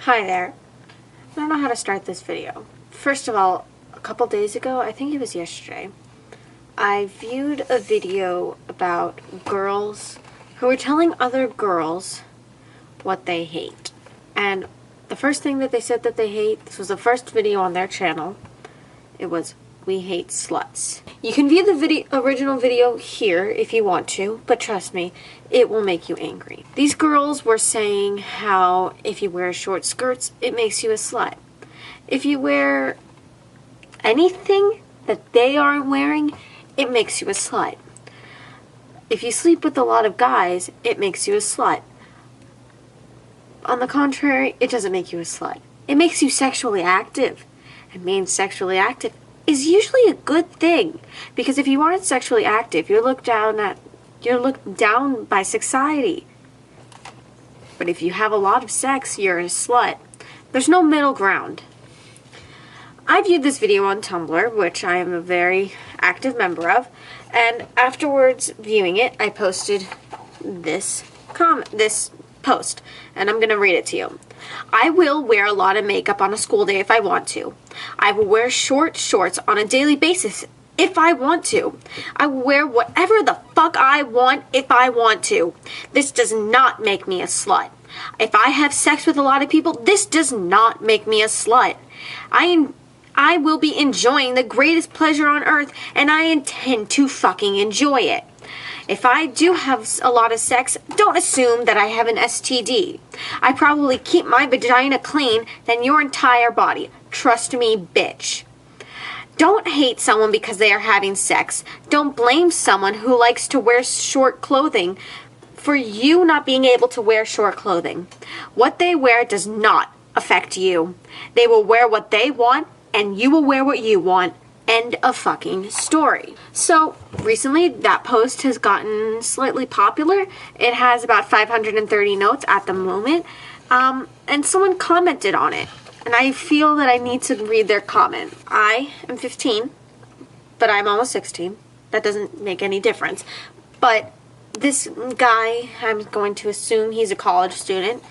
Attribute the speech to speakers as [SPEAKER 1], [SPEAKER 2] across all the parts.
[SPEAKER 1] Hi there. I don't know how to start this video. First of all, a couple days ago, I think it was yesterday, I viewed a video about girls who were telling other girls what they hate. And the first thing that they said that they hate, this was the first video on their channel, it was, "We hate sluts." You can view the original video here if you want to, but trust me, it will make you angry. These girls were saying how if you wear short skirts, it makes you a slut. If you wear anything that they aren't wearing, it makes you a slut. If you sleep with a lot of guys, it makes you a slut. On the contrary, it doesn't make you a slut. It makes you sexually active. And being sexually active is usually a good thing, because if you aren't sexually active, you're looked down by society. But if you have a lot of sex, you're a slut. There's no middle ground. I viewed this video on Tumblr, which I am a very active member of, and afterwards viewing it, I posted this post, and I'm going to read it to you. "I will wear a lot of makeup on a school day if I want to. I will wear short shorts on a daily basis if I want to. I will wear whatever the fuck I want if I want to. This does not make me a slut. If I have sex with a lot of people, this does not make me a slut. I will be enjoying the greatest pleasure on earth, and I intend to fucking enjoy it. If I do have a lot of sex, don't assume that I have an STD. I probably keep my vagina clean than your entire body. Trust me, bitch. Don't hate someone because they are having sex. Don't blame someone who likes to wear short clothing for you not being able to wear short clothing. What they wear does not affect you. They will wear what they want, and you will wear what you want. End of fucking story." So, recently that post has gotten slightly popular. It has about 530 notes at the moment. And someone commented on it. And I feel that I need to read their comment. I am 15, but I'm almost 16. That doesn't make any difference. But this guy, I'm going to assume he's a college student,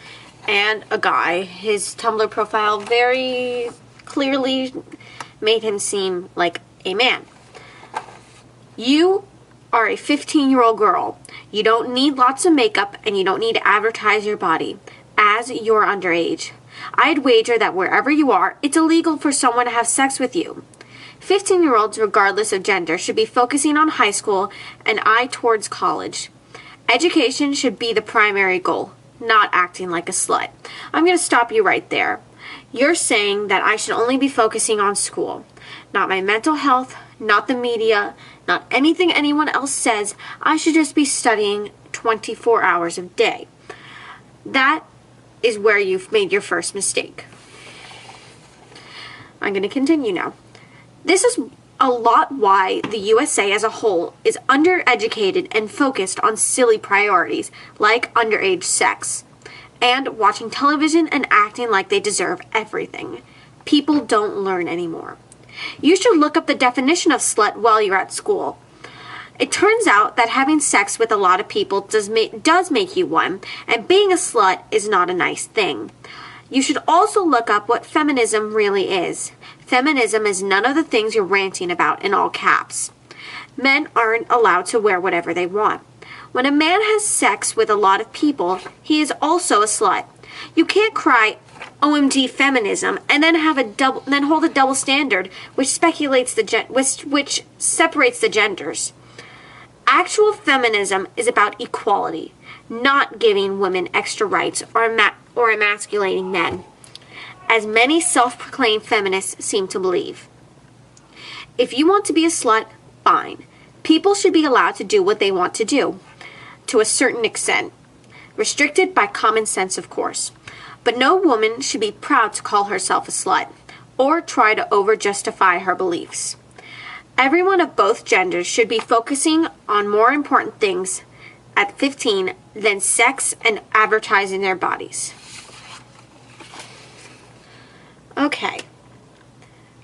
[SPEAKER 1] and a guy, his Tumblr profile very clearly made him seem like a man. "You are a 15-year-old girl. You don't need lots of makeup, and you don't need to advertise your body, as you're underage. I'd wager that wherever you are, it's illegal for someone to have sex with you. 15-year-olds, regardless of gender, should be focusing on high school and eye towards college. Education should be the primary goal, not acting like a slut." I'm going to stop you right there. You're saying that I should only be focusing on school, not my mental health, not the media, not anything anyone else says. I should just be studying 24 hours a day. That is where you've made your first mistake. I'm going to continue now. This is a lot why the USA as a whole is undereducated and focused on silly priorities like underage sex and watching television and acting like they deserve everything. People don't learn anymore. You should look up the definition of slut while you're at school. It turns out that having sex with a lot of people does make you one, and being a slut is not a nice thing. You should also look up what feminism really is. Feminism is none of the things you're ranting about in all caps. Men aren't allowed to wear whatever they want. When a man has sex with a lot of people, he is also a slut. You can't cry OMG feminism and then hold a double standard which separates the genders. Actual feminism is about equality, not giving women extra rights or emasculating men, as many self-proclaimed feminists seem to believe. If you want to be a slut, fine. People should be allowed to do what they want to do, to a certain extent. Restricted by common sense, of course. But no woman should be proud to call herself a slut, or try to over-justify her beliefs. Everyone of both genders should be focusing on more important things at 15 than sex and advertising their bodies. Okay.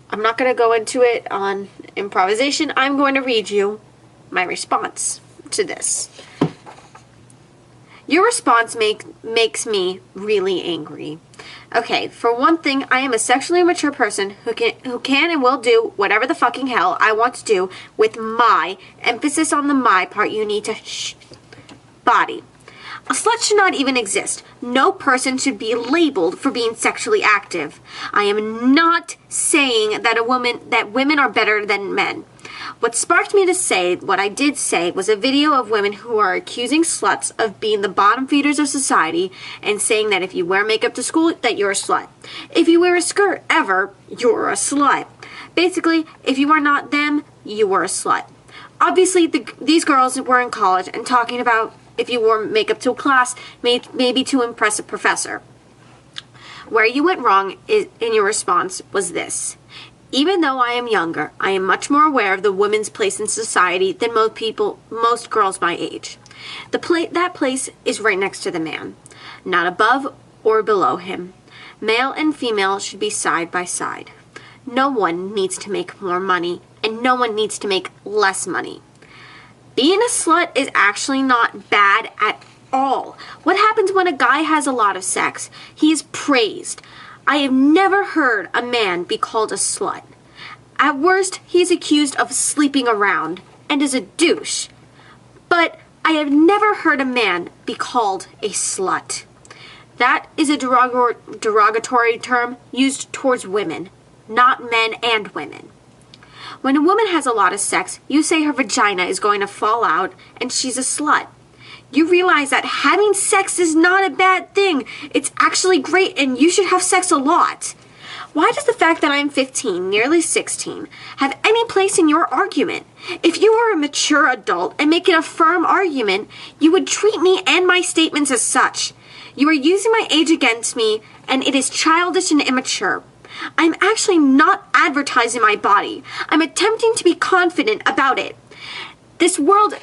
[SPEAKER 1] I'm not going to go into it on improvisation. I'm going to read you my response to this. Your response makes me really angry. Okay, for one thing, I am a sexually mature person who can and will do whatever the fucking hell I want to do with my, emphasis on the my part, you need to body. A slut should not even exist. No person should be labeled for being sexually active. I am not saying that women are better than men. What sparked me to say what I did say was a video of women who are accusing sluts of being the bottom feeders of society and saying that if you wear makeup to school, that you're a slut. If you wear a skirt ever, you're a slut. Basically, if you are not them, you are a slut. Obviously, these girls were in college and talking about if you wore makeup to a class, maybe to impress a professor. Where you went wrong in your response was this. Even though I am younger, I am much more aware of the woman's place in society than most girls my age. That place is right next to the man, not above or below him. Male and female should be side by side. No one needs to make more money, and no one needs to make less money. Being a slut is actually not bad at all. What happens when a guy has a lot of sex? He is praised. I have never heard a man be called a slut. At worst, he is accused of sleeping around and is a douche. But I have never heard a man be called a slut. That is a derogatory term used towards women, not men and women. When a woman has a lot of sex, you say her vagina is going to fall out and she's a slut. You realize that having sex is not a bad thing. It's actually great and you should have sex a lot. Why does the fact that I'm 15, nearly 16, have any place in your argument? If you were a mature adult and making a firm argument, you would treat me and my statements as such. You are using my age against me and it is childish and immature. I'm actually not advertising my body. I'm attempting to be confident about it. This world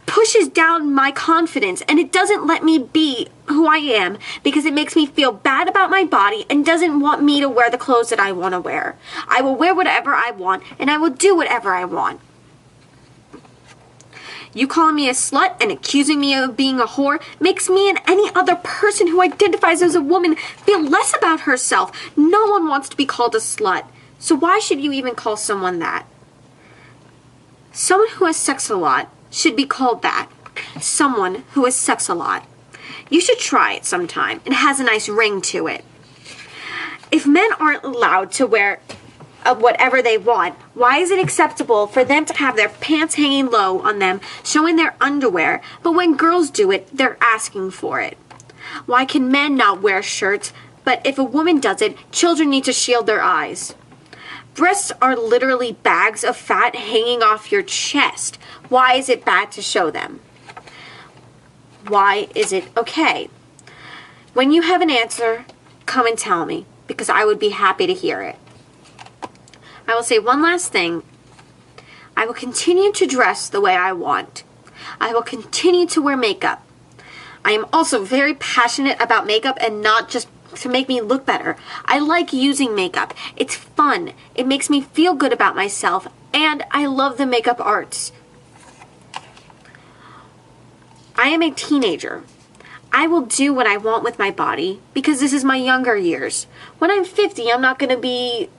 [SPEAKER 1] pushes down my confidence and it doesn't let me be who I am because it makes me feel bad about my body and doesn't want me to wear the clothes that I want to wear. I will wear whatever I want and I will do whatever I want. You calling me a slut and accusing me of being a whore makes me and any other person who identifies as a woman feel less about herself. No one wants to be called a slut. So why should you even call someone that? Someone who has sex a lot should be called that. Someone who has sex a lot. You should try it sometime. It has a nice ring to it. If men aren't allowed to wear whatever they want, why is it acceptable for them to have their pants hanging low on them, showing their underwear, but when girls do it, they're asking for it? Why can men not wear shirts, but if a woman does it, children need to shield their eyes? Breasts are literally bags of fat hanging off your chest. Why is it bad to show them? Why is it okay? When you have an answer, come and tell me, because I would be happy to hear it. I will say one last thing. I will continue to dress the way I want. I will continue to wear makeup. I am also very passionate about makeup and not just to make me look better. I like using makeup. It's fun. It makes me feel good about myself, and I love the makeup arts. I am a teenager. I will do what I want with my body because this is my younger years. When I'm 50, I'm not going to be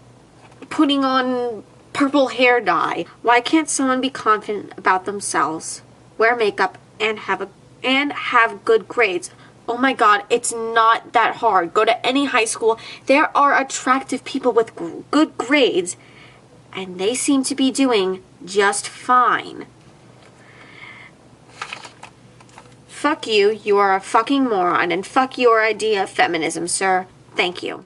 [SPEAKER 1] putting on purple hair dye. Why can't someone be confident about themselves, wear makeup, and have good grades? Oh my God, it's not that hard. Go to any high school. There are attractive people with good grades, and they seem to be doing just fine. Fuck you, you are a fucking moron, and fuck your idea of feminism, sir. Thank you.